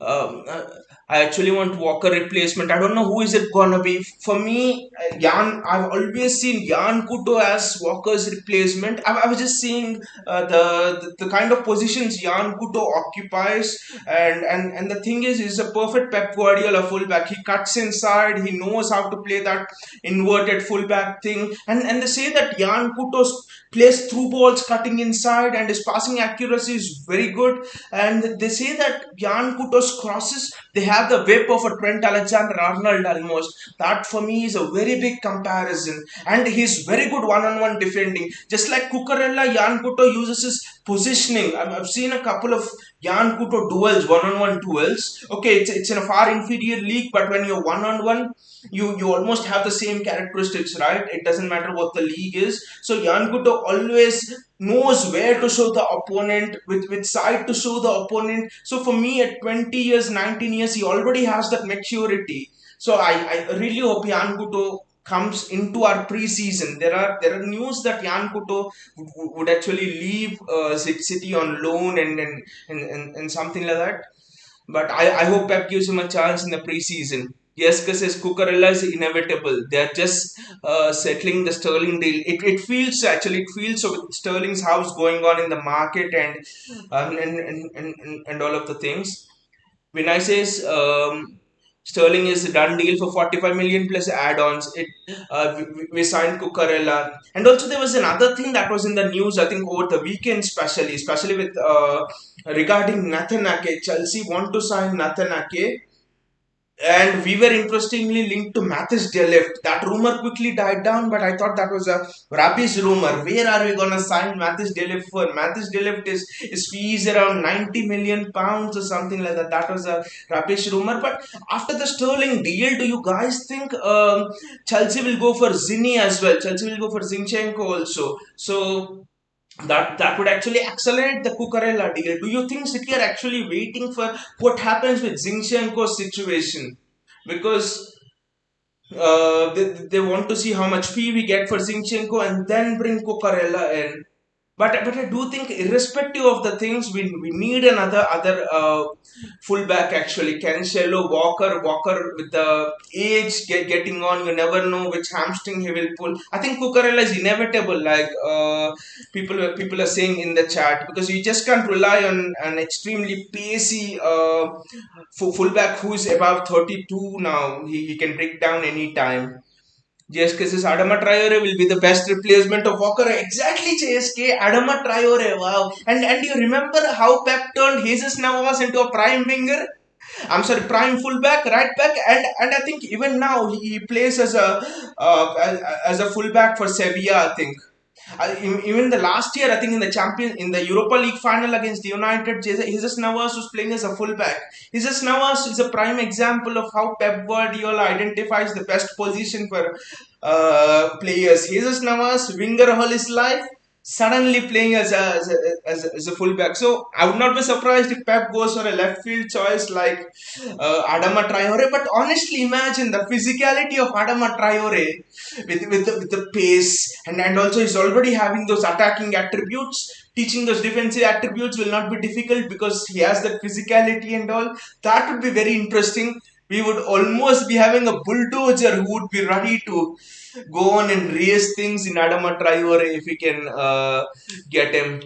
um, uh, I actually want Walker replacement. I don't know who is it gonna be. For me, I've always seen Jan Kuto as Walker's replacement. I was just seeing the kind of positions Jan Kuto occupies, and the thing is, he's a perfect Pep Guardiola fullback. He cuts inside. He knows how to play that inverted fullback thing. And they say that Jan Kuto plays through balls cutting inside, and his passing accuracy is very good. And they say that Jan Kuto's crosses, they have the whip of a Trent Alexander-Arnold almost. That for me is a very big comparison. And he's very good one-on-one defending. Just like Cucurella, Jan Kuto uses his positioning. I've seen a couple of Jan Kuto duels, one-on-one duels. Okay, it's in a far inferior league, but when you're one-on-one, you almost have the same characteristics, right? It doesn't matter what the league is. So Jan Kuto always knows where to show the opponent, with side to show the opponent. So for me, at 20 years, 19 years, he already has that maturity. So I really hope Jan Kuto comes into our preseason. There are news that Jan Kuto would actually leave City on loan, and something like that. But I hope Pep gives him a chance in the preseason. Yes, because his Cucurella is inevitable. They're just settling the Sterling deal. It feels so with Sterling's house going on in the market, and all of the things. When I says Sterling is a done deal for 45 million plus add-ons, we signed Cucurella. And also there was another thing that was in the news, I think over the weekend, especially with regarding Nathan Ake. Chelsea want to sign Nathan Ake, and we were interestingly linked to Mathis Delift. That rumor quickly died down, but I thought that was a rubbish rumor. Where are we gonna sign Mathis Delift for? Mathis Delift is fees around 90 million pounds or something like that. That was a rubbish rumor. But after the Sterling deal, do you guys think Chelsea will go for Zinni as well? Chelsea will go for Zinchenko also. So that would actually accelerate the Cucurella deal. Do you think City are actually waiting for what happens with Zinchenko's situation? Because they want to see how much fee we get for Zinchenko and then bring Cucurella in. but I do think, irrespective of the things, we need another other fullback actually. Cancelo, Walker with the age getting on, you never know which hamstring he will pull. I think Cucurella is inevitable, like people are saying in the chat, because you just can't rely on an extremely pacey fullback who's about 32 now. He can break down any time. JSK says Adama Traore will be the best replacement of Walker. Exactly, JSK. Adama Traore. Wow. And you remember how Pep turned Jesus Navas into a prime winger? I'm sorry, prime fullback, right back, and I think even now he plays as a fullback for Sevilla. I think. Even the last year, I think in the Europa League final against the United, Jesus Navas was playing as a fullback. Jesus Navas is a prime example of how Pep Guardiola identifies the best position for players. Jesus Navas, winger all his life, suddenly playing as a fullback. So I would not be surprised if Pep goes for a left field choice like Adama Traore. But honestly, imagine the physicality of Adama Traore with the pace, and also he's already having those attacking attributes. Teaching those defensive attributes will not be difficult because he has that physicality and all. That would be very interesting. We would almost be having a bulldozer who would be ready to go on and raise things in Adama Traore if we can get him.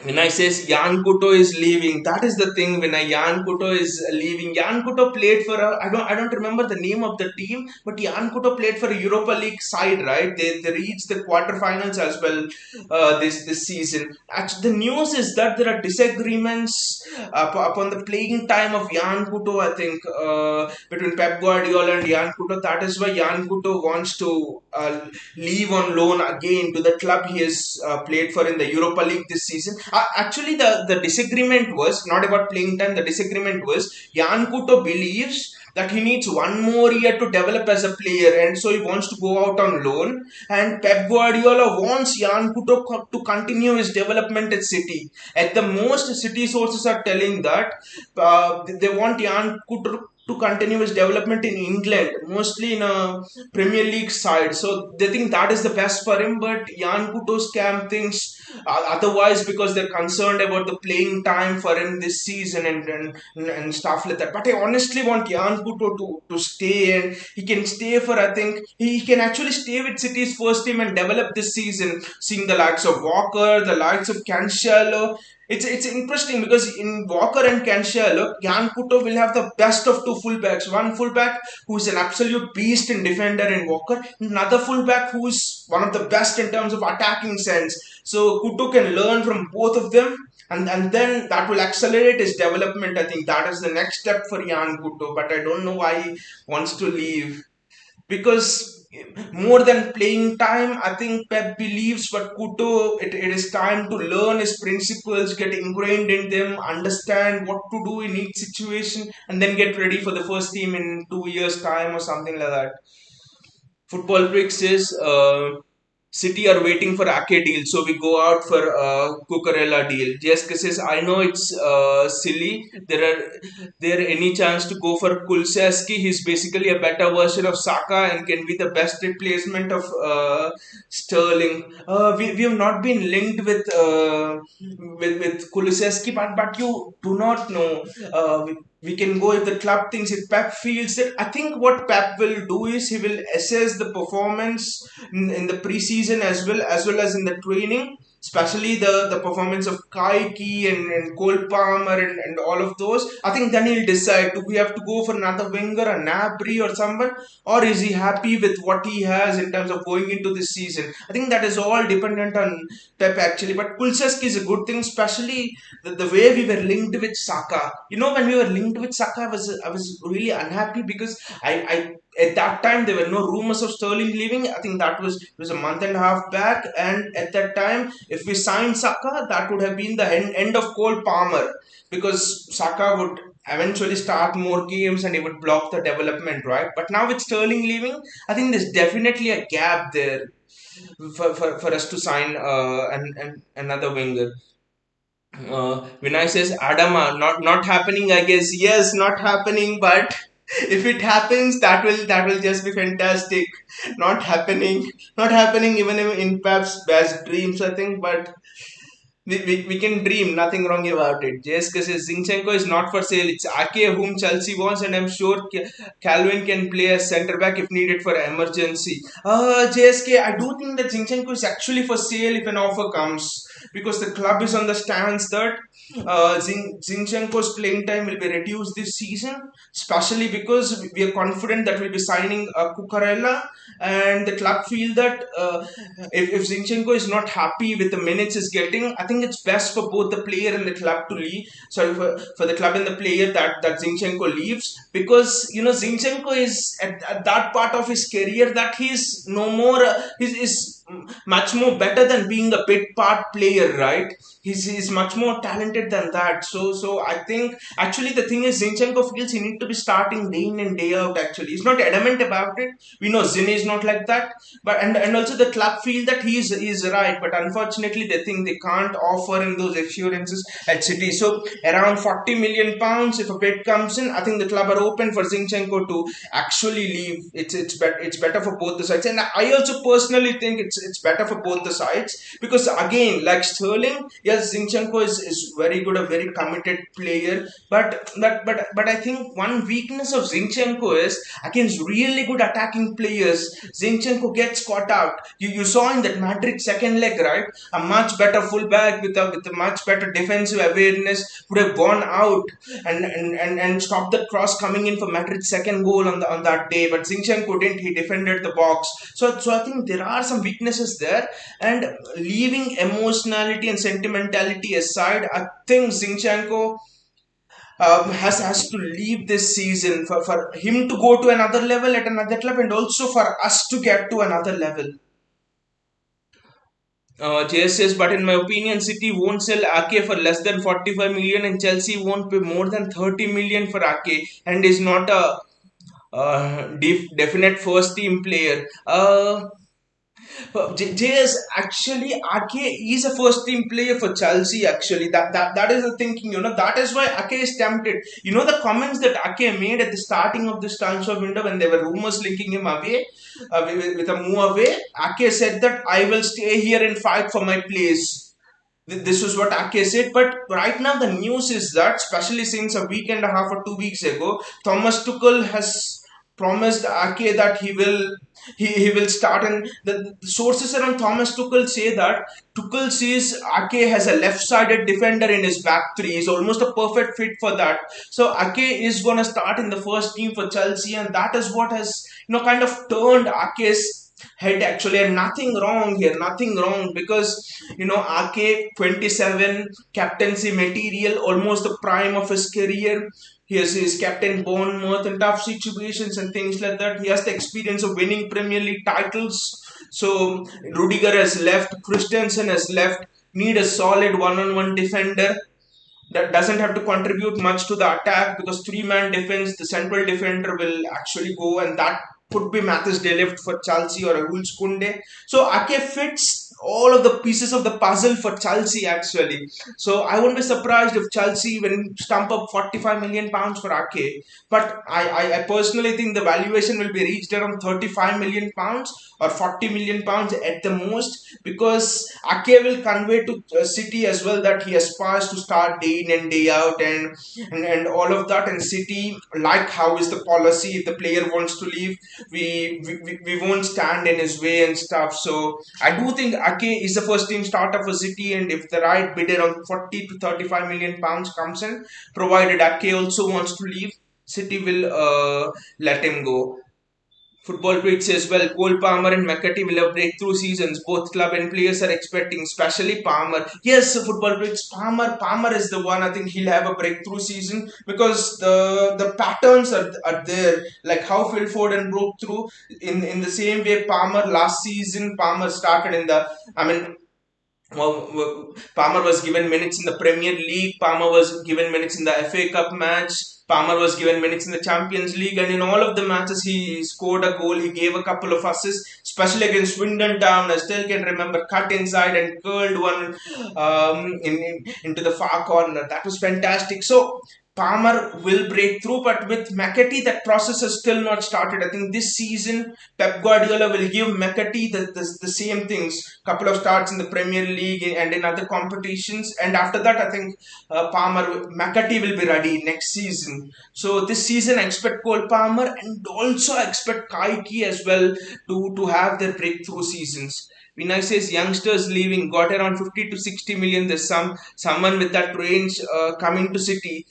When I says Jan Kuto is leaving, that is the thing. When I Jan Kuto is leaving, Jan Kuto played for I don't remember the name of the team, but Jan Kuto played for a Europa League side, right? They reached the quarterfinals as well this season. Actually, the news is that there are disagreements upon the playing time of Jan Kuto. I think between Pep Guardiola and Jan Kuto. That is why Jan Kuto wants to leave on loan again to the club he has played for in the Europa League this season. Actually, the disagreement was not about playing time. The disagreement was Jan Kuto believes that he needs one more year to develop as a player, and so he wants to go out on loan. And Pep Guardiola wants Jan Kuto to continue his development at City. At the most, City sources are telling that they want Jan Kuto to continue his development in England, mostly in a Premier League side. So they think that is the best for him. But Jan Kuto's camp thinks otherwise, because they're concerned about the playing time for him this season and stuff like that. But I honestly want Jan Kuto to stay, and he can stay for, I think he can actually stay with City's first team and develop this season, seeing the likes of Walker, the likes of Cancelo. It's interesting because in Walker and Cancelo, Jan Kuto will have the best of two fullbacks. One fullback who is an absolute beast in defender in Walker, another fullback who is one of the best in terms of attacking sense. So Kuto can learn from both of them, and then that will accelerate his development. I think that is the next step for Jan Kuto, but I don't know why he wants to leave, because more than playing time, I think Pep believes what Kuto, it is time to learn his principles, get ingrained in them, understand what to do in each situation, and then get ready for the first team in 2 years' time or something like that. Football Bricks is City are waiting for Ake deal, so we go out for Cucurella deal. Jessica says, I know it's silly. There any chance to go for Kulseski? He's basically a better version of Saka and can be the best replacement of Sterling. We have not been linked with Kulusevski, but you do not know. We can go if the club thinks, if Pep feels it. I think what Pep will do is he will assess the performance in the preseason as well as in the training, especially the performance of Kaiki and Cole Palmer and all of those. I think then he'll decide, do we have to go for another winger, a Nabry or someone, or is he happy with what he has in terms of going into this season? I think that is all dependent on Pep actually. But Kulseski is a good thing, especially the way we were linked with Saka. When we were linked with Saka, I was really unhappy because I at that time there were no rumors of Sterling leaving. I think it was a month and a half back, and at that time, if we signed Saka, that would have been the end of Cole Palmer, because Saka would eventually start more games and he would block the development, right? But now with Sterling leaving, I think there's definitely a gap there for us to sign another winger. Vinay says Adama, not happening. I guess yes, not happening, but If it happens, that will just be fantastic. Not happening, not happening even in Pep's best dreams, I think. But we can dream, nothing wrong about it. Just because Zinchenko is not for sale. It's Ake whom Chelsea wants, and I'm sure Calvin can play as centre back if needed for emergency. JSK, I do think that Zinchenko is actually for sale if an offer comes, because the club is on the stance that Zinchenko's playing time will be reduced this season, especially because we are confident that we'll be signing Cucurella, and the club feel that if Zinchenko is not happy with the minutes he's getting, I think it's best for both the player and the club to leave. Sorry, for the club and the player that Zinchenko leaves, because Zinchenko is at that part of his career that he's no more he's much more better than being a bit part player, right? He's much more talented than that. So I think actually the thing is Zinchenko feels he need to be starting day in and day out. Actually, he's not adamant about it. We know Zin is not like that, but and also the club feel that he's right, but unfortunately they think they can't offer him those assurances at City. So around 40 million pounds, if a bid comes in, I think the club are open for Zinchenko to actually leave. It's better for both the sides, and I also personally think it's better for both the sides, because again, like Sterling, yes, Zinchenko is very good, a very committed player, but I think one weakness of Zinchenko is against really good attacking players, Zinchenko gets caught out. You saw in that Madrid second leg, right? A much better fullback with a much better defensive awareness would have gone out and stopped the cross coming in for Madrid's second goal on that day. But Zinchenko didn't. He defended the box. So I think there are some weaknesses there. And leaving emotionality and sentimentality aside, I think Zinchenko has to leave this season for him to go to another level at another club, and also for us to get to another level. JS, but in my opinion, City won't sell Ake for less than 45 million, and Chelsea won't pay more than 30 million for Ake, and is not a definite first team player. JS, actually, Ake is a first team player for Chelsea. Actually, that is the thinking. That is why Ake is tempted. The comments that Ake made at the starting of this transfer window when there were rumors linking him away with a move away. Ake said that I will stay here and fight for my place. This was what Ake said, but right now the news is that, especially since a week and a half or 2 weeks ago, Thomas Tuchel has promised Ake that he will start, and the sources around Thomas Tuchel say that Tuchel sees Ake has a left-sided defender in his back three. He's almost a perfect fit for that. So Ake is gonna start in the first team for Chelsea, and that is what has kind of turned Ake's head actually. And nothing wrong here, nothing wrong, because Ake 27, captaincy material, almost the prime of his career. He has his captain Bournemouth in tough situations and things like that. He has the experience of winning Premier League titles. So Rudiger has left, Christensen has left. Need a solid one-on-one defender that doesn't have to contribute much to the attack, because three-man defense, the central defender will actually go, and that could be Mathis Delift for Chelsea or Raul Kunde. So Ake fits all of the pieces of the puzzle for Chelsea actually. So I wouldn't be surprised if Chelsea even stump up 45 million pounds for Ake. But I personally think the valuation will be reached around 35 million pounds or 40 million pounds at the most, because Ake will convey to City as well that he aspires to start day in and day out, and all of that. And City, like how is the policy, if the player wants to leave, we won't stand in his way and stuff. So I do think Ake is the first team starter for City, and if the right bid around 40 to 35 million pounds comes in, provided Ake also wants to leave, City will let him go. Football Tweet says, well, Cole Palmer and McCarthy will have breakthrough seasons. Both club and players are expecting, especially Palmer. Yes, Football Tweets, Palmer is the one. I think he'll have a breakthrough season, because the patterns are there. Like how Phil Foden broke through in the same way Palmer last season. Palmer started in the, I mean, Palmer was given minutes in the Premier League. Palmer was given minutes in the FA Cup match. Palmer was given minutes in the Champions League, and in all of the matches he scored a goal. He gave a couple of assists, especially against Swindon Town. I still can remember, cut inside and curled one into the far corner. That was fantastic. So Palmer will break through, but with McAtee, that process has still not started. I think this season, Pep Guardiola will give McAtee the same things, couple of starts in the Premier League and in other competitions, and after that, I think McAtee will be ready next season. So this season, I expect Cole Palmer and also I expect Kaiki as well to have their breakthrough seasons. Vinay says youngsters leaving got around 50 to 60 million. There's someone with that range coming to City.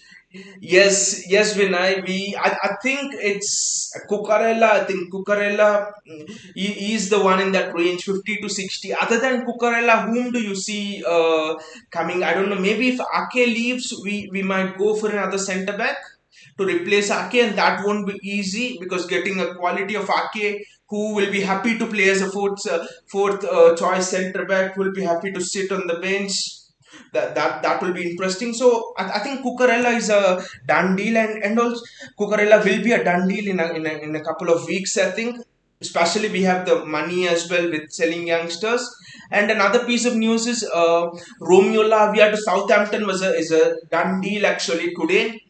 Yes, yes, Vinay. I think it's Cucurella. I think Cucurella he is the one in that range, 50 to 60. Other than Cucurella, whom do you see coming? I don't know. Maybe if Ake leaves, we might go for another centre back to replace Ake, and that won't be easy because getting a quality of Ake who will be happy to play as a fourth choice centre back, will be happy to sit on the bench. That will be interesting. So I think Cucurella is a done deal, and also Cucurella will be a done deal in a couple of weeks, I think. Especially we have the money as well with selling youngsters. And another piece of news is Romeo Lavia to Southampton is a done deal actually today.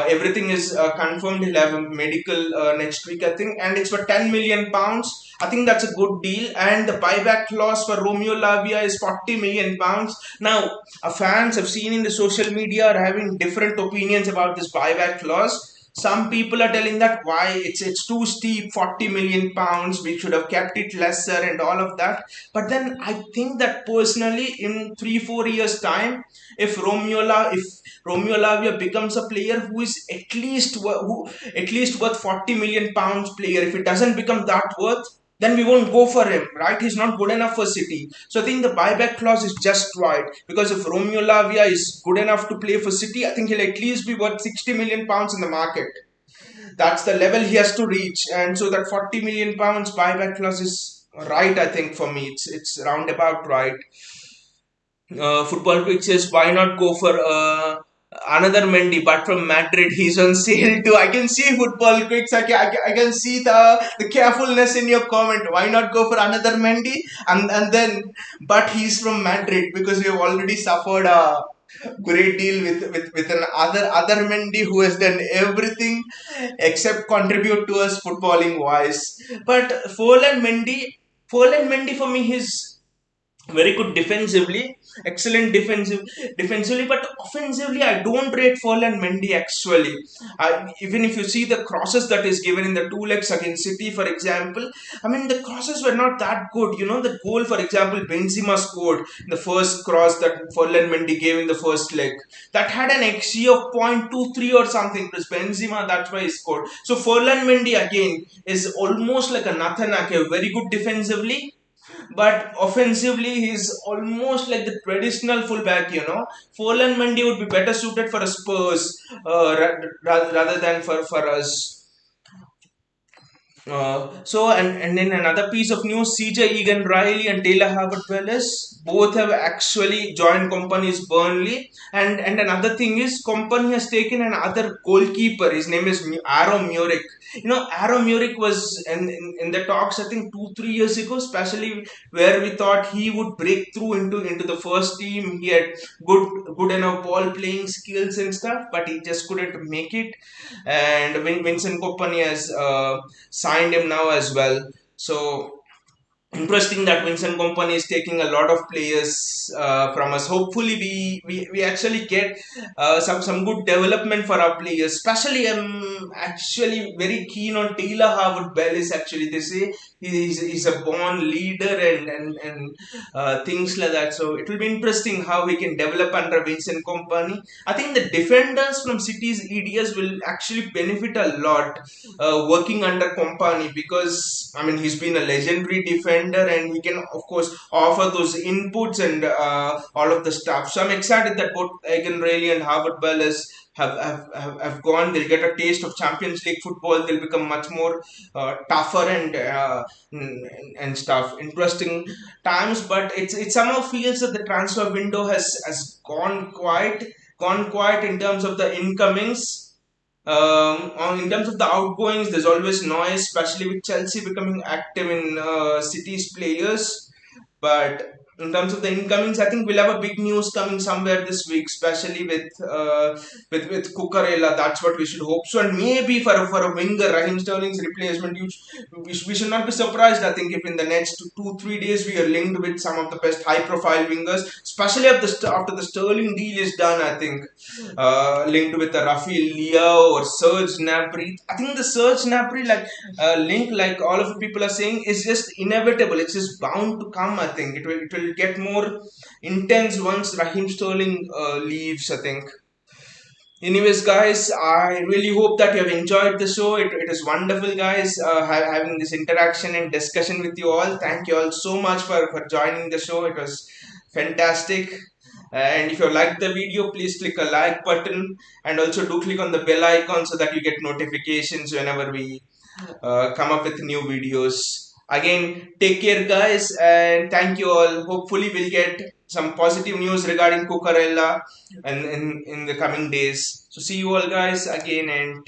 Everything is confirmed. He'll have a medical next week, I think, and it's for 10 million pounds. I think that's a good deal. And the buyback clause for Romeo Lavia is 40 million pounds. Now, fans have seen in the social media are having different opinions about this buyback clause. Some people are telling that why it's too steep, 40 million pounds. We should have kept it lesser and all of that. But then I think that personally, in 3 4 years time, if Romeo Lavia becomes a player who is at least worth 40 million pounds player, if it doesn't become that worth, then we won't go for him, right? He's not good enough for City. So I think the buyback clause is just right because if Romeo Lavia is good enough to play for City, I think he'll at least be worth 60 million pounds in the market. That's the level he has to reach, and so that 40 million pounds buyback clause is right. I think for me, it's roundabout right. Football Quick says, why not go for another Mendy, but from Madrid, he's on sale too. I can see Football Quicks. I can see the carefulness in your comment. Why not go for another Mendy? And then, but he's from Madrid because we have already suffered a great deal with an other Mendy who has done everything except contribute to us footballing wise. But Ferland Mendy for me, he's very good defensively, excellent defensively, but offensively I don't rate Ferland Mendy actually. Even if you see the crosses that is given in the two legs against City, for example, I mean the crosses were not that good. You know, the goal, for example, Benzema scored, the first cross that Ferland Mendy gave in the first leg, that had an XG of 0.23 or something, plus Benzema, that's why he scored. So Ferland Mendy again is almost like a Nathan Ake, very good defensively, but offensively he's almost like the traditional fullback. Folan Mendy would be better suited for a Spurs rather than for us. And then another piece of news: CJ Egan Riley and Taylor Harvard Wells both have actually joined companies Burnley. And another thing is, company has taken another goalkeeper. His name is Aro Muric. Aro Muric was in the talks, I think 2 3 years ago, especially where we thought he would break through into the first team. He had good enough ball playing skills and stuff, but he just couldn't make it. And Vincent Kompany has signed him now as well. So interesting that Vincent Kompany is taking a lot of players from us. Hopefully, we actually get some good development for our players. Especially, I'm actually very keen on Taylor Harvard Bellis. Actually, they say he's a born leader and things like that. So it will be interesting how we can develop under Vincent Kompany. I think the defenders from City's EDS will actually benefit a lot working under Kompany because I mean he's been a legendary defender and he can of course offer those inputs and all of the stuff. So I'm excited that both Egan Rayleigh and Harvard Bellis have gone. They'll get a taste of Champions League football. They'll become much more tougher and stuff. Interesting times, but it somehow feels that the transfer window has gone quiet in terms of the incomings. In terms of the outgoings, there's always noise, especially with Chelsea becoming active in City's players. But in terms of the incomings, I think we'll have a big news coming somewhere this week, especially with Cucurella. That's what we should hope so. And maybe for a winger, Raheem Sterling's replacement, we should not be surprised. I think if in the next 2 3 days we are linked with some of the best high profile wingers, especially after the Sterling deal is done. I think linked with the Rafael Leao or Serge Gnabry. I think the Serge Gnabry link, like all of the people are saying, is just inevitable. It's just bound to come. I think it will get more intense once Raheem Sterling leaves. I think. Anyways, guys, I really hope that you have enjoyed the show. It is wonderful, guys, having this interaction and discussion with you all. Thank you all so much for joining the show. It was fantastic. And if you liked the video, please click a like button and also do click on the bell icon so that you get notifications whenever we come up with new videos. Again, take care, guys, and thank you all. Hopefully, we'll get some positive news regarding Cucurella in the coming days. So, see you all, guys, again, and